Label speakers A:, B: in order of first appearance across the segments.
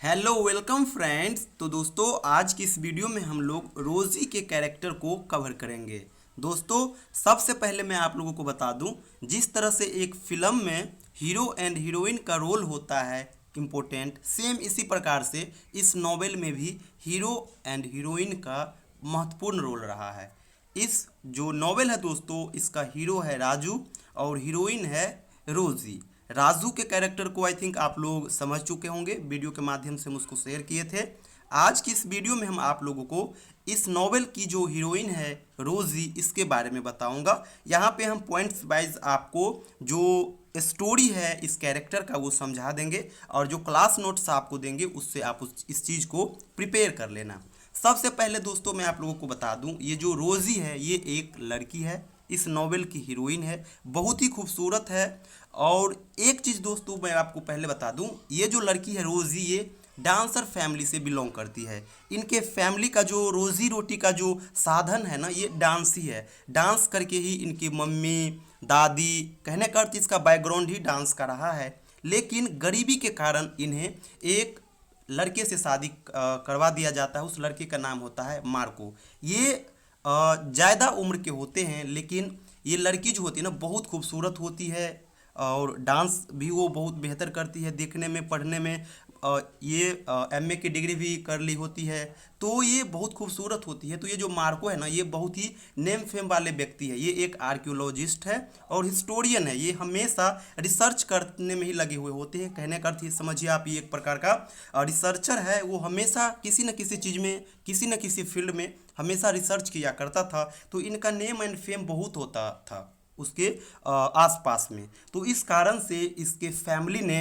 A: Hello welcome friends. तो दोस्तों आज की इस वीडियो में हम लोग रोजी के कैरेक्टर को कवर करेंगे। दोस्तों सबसे पहले मैं आप लोगों को बता दूं, जिस तरह से एक फिल्म में हीरो एंड हीरोइन का रोल होता है इम्पोर्टेंट, सेम इसी प्रकार से इस नॉवेल में भी हीरो एंड हीरोइन का महत्वपूर्ण रोल रहा है। इस जो नॉवेल है दोस्तों, इसका हीरो है राजू और हीरोइन है रोजी। राजू के कैरेक्टर को आई थिंक आप लोग समझ चुके होंगे, वीडियो के माध्यम से हम उसको शेयर किए थे। आज की इस वीडियो में हम आप लोगों को इस नॉवेल की जो हीरोइन है रोजी, इसके बारे में बताऊंगा। यहाँ पे हम पॉइंट्स वाइज आपको जो स्टोरी है इस कैरेक्टर का वो समझा देंगे, और जो क्लास नोट्स आपको देंगे उससे आप इस चीज़ को प्रिपेयर कर लेना। सबसे पहले दोस्तों मैं आप लोगों को बता दूं, ये जो रोजी है ये एक लड़की है, इस नॉवेल की हीरोइन है, बहुत ही खूबसूरत है। और एक चीज़ दोस्तों मैं आपको पहले बता दूं, ये जो लड़की है रोजी, ये डांसर फैमिली से बिलोंग करती है। इनके फैमिली का जो रोजी रोटी का जो साधन है ना, ये डांस ही है। डांस करके ही इनकी मम्मी दादी, कहने का अर्थ इसका बैकग्राउंड ही डांस का रहा है। लेकिन गरीबी के कारण इन्हें एक लड़के से शादी करवा दिया जाता है। उस लड़के का नाम होता है मार्को। ये ज़्यादा उम्र के होते हैं, लेकिन ये लड़की जो होती है ना बहुत खूबसूरत होती है, और डांस भी वो बहुत बेहतर करती है देखने में, पढ़ने में। ये एमए की डिग्री भी कर ली होती है, तो ये बहुत खूबसूरत होती है। तो ये जो मार्को है ना, ये बहुत ही नेम फेम वाले व्यक्ति है। ये एक आर्कियोलॉजिस्ट है और हिस्टोरियन है। ये हमेशा रिसर्च करने में ही लगे हुए होते हैं। कहने का अर्थ ये समझिए आप, ये एक प्रकार का रिसर्चर है। वो हमेशा किसी न किसी चीज़ में, किसी न किसी फील्ड में हमेशा रिसर्च किया करता था। तो इनका नेम एंड फेम बहुत होता था उसके आसपास में। तो इस कारण से इसके फैमिली ने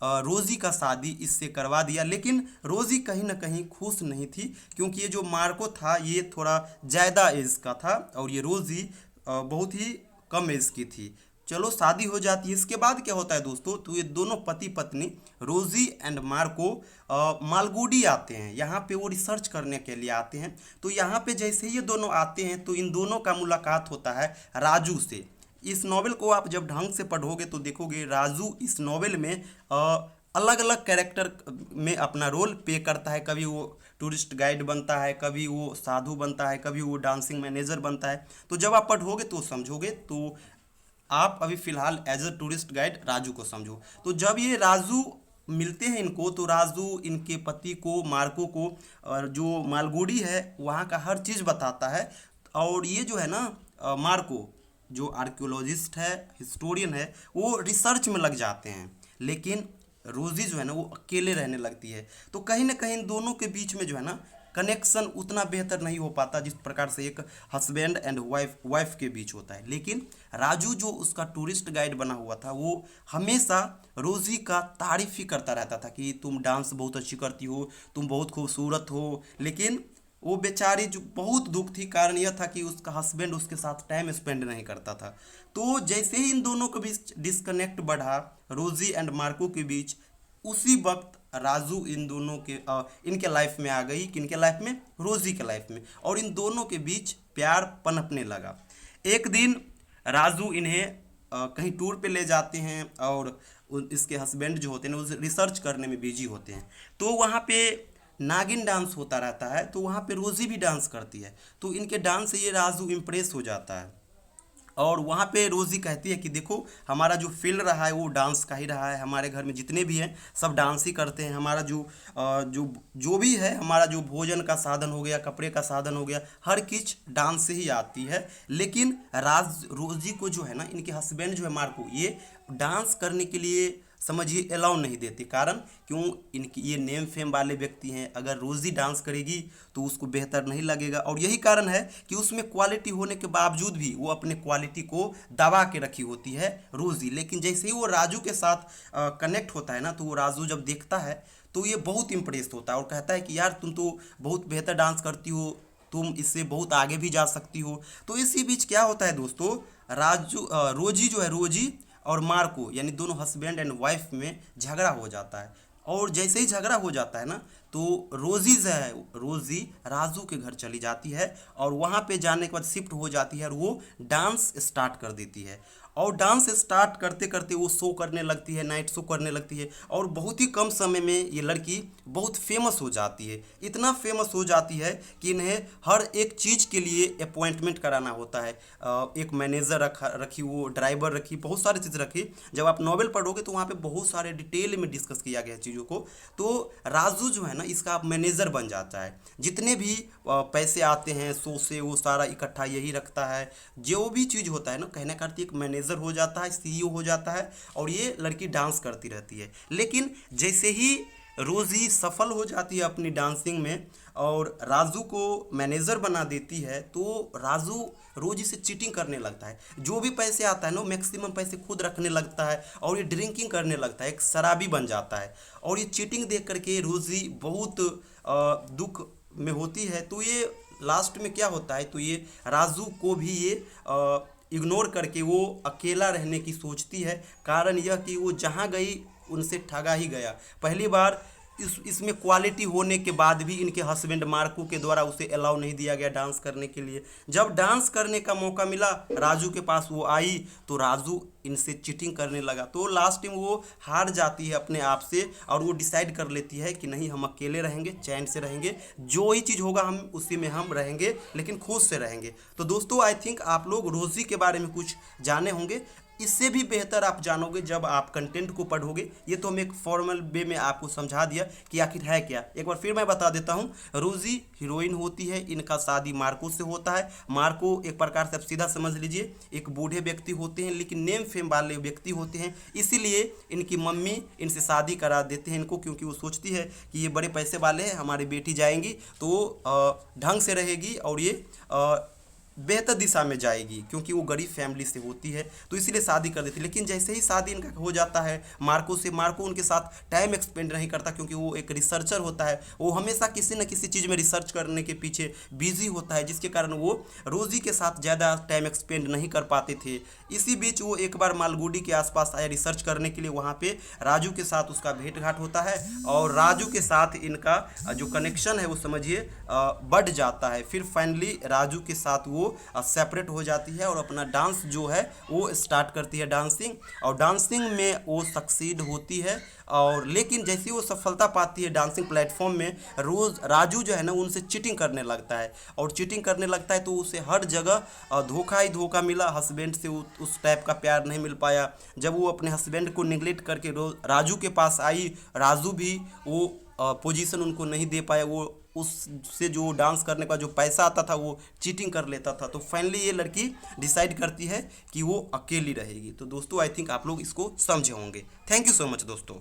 A: रोज़ी का शादी इससे करवा दिया। लेकिन रोज़ी कहीं ना कहीं खुश नहीं थी, क्योंकि ये जो मार्को था ये थोड़ा ज़्यादा एज का था और ये रोज़ी बहुत ही कम एज की थी। चलो शादी हो जाती है। इसके बाद क्या होता है दोस्तों, तो ये दोनों पति पत्नी रोजी एंड मार्को मालगुडी आते हैं। यहाँ पे वो रिसर्च करने के लिए आते हैं। तो यहाँ पे जैसे ही ये दोनों आते हैं तो इन दोनों का मुलाकात होता है राजू से। इस नॉवेल को आप जब ढंग से पढ़ोगे तो देखोगे राजू इस नॉवेल में अलग अलग कैरेक्टर में अपना रोल प्ले करता है। कभी वो टूरिस्ट गाइड बनता है, कभी वो साधु बनता है, कभी वो डांसिंग मैनेजर बनता है। तो जब आप पढ़ोगे तो समझोगे। तो आप अभी फिलहाल as a tourist guide Raju को समझो। तो जब ये राजू मिलते हैं इनको, तो राजू इनके पति को, मार्को को, और जो मालगुडी है वहाँ का हर चीज़ बताता है। और ये जो है ना मार्को, जो आर्कियोलॉजिस्ट है, हिस्टोरियन है, वो रिसर्च में लग जाते हैं। लेकिन रोजी जो है ना वो अकेले रहने लगती है। तो कहीं ना कहीं दोनों के बीच में जो है ना कनेक्शन उतना बेहतर नहीं हो पाता जिस प्रकार से एक हस्बैंड एंड वाइफ के बीच होता है। लेकिन राजू जो उसका टूरिस्ट गाइड बना हुआ था, वो हमेशा रोजी का तारीफ ही करता रहता था कि तुम डांस बहुत अच्छी करती हो, तुम बहुत खूबसूरत हो। लेकिन वो बेचारी जो बहुत दुख थी, कारण यह था कि उसका हस्बैंड उसके साथ टाइम स्पेंड नहीं करता था। तो जैसे ही इन दोनों के बीच डिस्कनेक्ट बढ़ा, रोजी एंड मार्को के बीच, उसी वक्त राजू इन दोनों के इनके लाइफ में आ गई। किनके लाइफ में? रोजी के लाइफ में। और इन दोनों के बीच प्यार पनपने लगा। एक दिन राजू इन्हें कहीं टूर पे ले जाते हैं, और इसके हस्बैंड जो होते हैं वो रिसर्च करने में बिजी होते हैं। तो वहाँ पे नागिन डांस होता रहता है, तो वहाँ पे रोजी भी डांस करती है। तो इनके डांस से ये राजू इम्प्रेस हो जाता है। और वहाँ पे रोजी कहती है कि देखो, हमारा जो फील्ड रहा है वो डांस का ही रहा है। हमारे घर में जितने भी हैं सब डांस ही करते हैं। हमारा जो भी है, हमारा जो भोजन का साधन हो गया, कपड़े का साधन हो गया, हर चीज़ डांस से ही आती है। लेकिन रोजी को जो है ना, इनके हस्बैंड जो है मार्को, ये डांस करने के लिए समझिए अलाउ नहीं देते। कारण क्यों? इनकी ये नेम फेम वाले व्यक्ति हैं। अगर रोज़ी डांस करेगी तो उसको बेहतर नहीं लगेगा, और यही कारण है कि उसमें क्वालिटी होने के बावजूद भी वो अपने क्वालिटी को दबा के रखी होती है रोज़ी। लेकिन जैसे ही वो राजू के साथ कनेक्ट होता है ना, तो वो राजू जब देखता है तो ये बहुत इम्प्रेस होता है और कहता है कि यार तुम तो बहुत बेहतर डांस करती हो, तुम इससे बहुत आगे भी जा सकती हो। तो इसी बीच क्या होता है दोस्तों, रोजी जो है, रोजी और मार्को यानी दोनों हस्बैंड एंड वाइफ में झगड़ा हो जाता है। और जैसे ही झगड़ा हो जाता है ना, तो रोजी राजू के घर चली जाती है, और वहाँ पे जाने के बाद शिफ्ट हो जाती है और वो डांस स्टार्ट कर देती है। और डांस स्टार्ट करते करते वो शो करने लगती है, नाइट शो करने लगती है, और बहुत ही कम समय में ये लड़की बहुत फेमस हो जाती है। इतना फेमस हो जाती है कि इन्हें हर एक चीज़ के लिए अपॉइंटमेंट कराना होता है। एक मैनेजर रखी, वो ड्राइवर रखी, बहुत सारी चीज़ रखी। जब आप नॉवेल पढ़ोगे तो वहाँ पे बहुत सारे डिटेल में डिस्कस किया गया चीज़ों को। तो राजू जो है ना, इसका मैनेजर बन जाता है। जितने भी पैसे आते हैं शो से वो सारा इकट्ठा यही रखता है। जो भी चीज़ होता है ना, कहने का अर्थ एक मैनेजर हो जाता है, सीईओ हो जाता है, और ये लड़की डांस करती रहती है। लेकिन जैसे ही रोज़ी सफल हो जाती है अपनी डांसिंग में और राजू को मैनेजर बना देती है, तो राजू रोज़ी से चीटिंग करने लगता है। जो भी पैसे आता है ना, मैक्सिमम पैसे खुद रखने लगता है और ये ड्रिंकिंग करने लगता है, एक शराबी बन जाता है। और ये चीटिंग देख करके रोज़ी बहुत दुख में होती है। तो ये लास्ट में क्या होता है, तो ये राजू को भी ये इग्नोर करके वो अकेला रहने की सोचती है। कारण यह कि वो जहाँ गई उनसे ठगा ही गया। पहली बार इसमें क्वालिटी होने के बाद भी इनके हस्बैंड मार्को के द्वारा उसे अलाउ नहीं दिया गया डांस करने के लिए। जब डांस करने का मौका मिला राजू के पास, वो आई तो राजू इनसे चीटिंग करने लगा। तो लास्ट में वो हार जाती है अपने आप से और वो डिसाइड कर लेती है कि नहीं, हम अकेले रहेंगे, चैन से रहेंगे, जो ही चीज़ होगा हम उसी में हम रहेंगे, लेकिन खुद से रहेंगे। तो दोस्तों, आई थिंक आप लोग रोज़ी के बारे में कुछ जाने होंगे। इससे भी बेहतर आप जानोगे जब आप कंटेंट को पढ़ोगे। ये तो हम एक फॉर्मल वे में आपको समझा दिया कि आखिर है क्या। एक बार फिर मैं बता देता हूँ। रोज़ी हीरोइन होती है, इनका शादी मार्को से होता है। मार्को एक प्रकार से आप सीधा समझ लीजिए एक बूढ़े व्यक्ति होते हैं, लेकिन नेम फेम वाले व्यक्ति होते हैं। इसीलिए इनकी मम्मी इनसे शादी करा देते हैं इनको, क्योंकि वो सोचती है कि ये बड़े पैसे वाले हैं, हमारी बेटी जाएंगी तो ढंग से रहेगी और ये बेहतर दिशा में जाएगी, क्योंकि वो गरीब फैमिली से होती है, तो इसीलिए शादी कर देती है। लेकिन जैसे ही शादी इनका हो जाता है मार्को से, मार्को उनके साथ टाइम एक्सपेंड नहीं करता, क्योंकि वो एक रिसर्चर होता है। वो हमेशा किसी न किसी चीज़ में रिसर्च करने के पीछे बिजी होता है, जिसके कारण वो रोज़ी के साथ ज़्यादा टाइम एक्सपेंड नहीं कर पाते थे। इसी बीच वो एक बार मालगुडी के आसपास आया रिसर्च करने के लिए। वहाँ पे राजू के साथ उसका भेंट घाट होता है और राजू के साथ इनका जो कनेक्शन है वो समझिए बढ़ जाता है। फिर फाइनली राजू के साथ वो सेपरेट हो जाती है और अपना डांस जो है वो स्टार्ट करती है, डांसिंग। और डांसिंग में वो सक्सीड होती है। और लेकिन जैसे वो सफलता पाती है डांसिंग प्लेटफॉर्म में, रोज़ राजू जो है ना उनसे चीटिंग करने लगता है। और चीटिंग करने लगता है तो उसे हर जगह धोखा ही धोखा मिला। हस्बैंड से उस टाइप का प्यार नहीं मिल पाया। जब वो अपने हस्बैंड को निगलेक्ट करके राजू के पास आई, राजू भी वो पोजीशन उनको नहीं दे पाया। वो उससे जो डांस करने का जो पैसा आता था वो चीटिंग कर लेता था। तो फाइनली ये लड़की डिसाइड करती है कि वो अकेली रहेगी। तो दोस्तों, आई थिंक आप लोग इसको समझे होंगे। थैंक यू सो मच दोस्तों।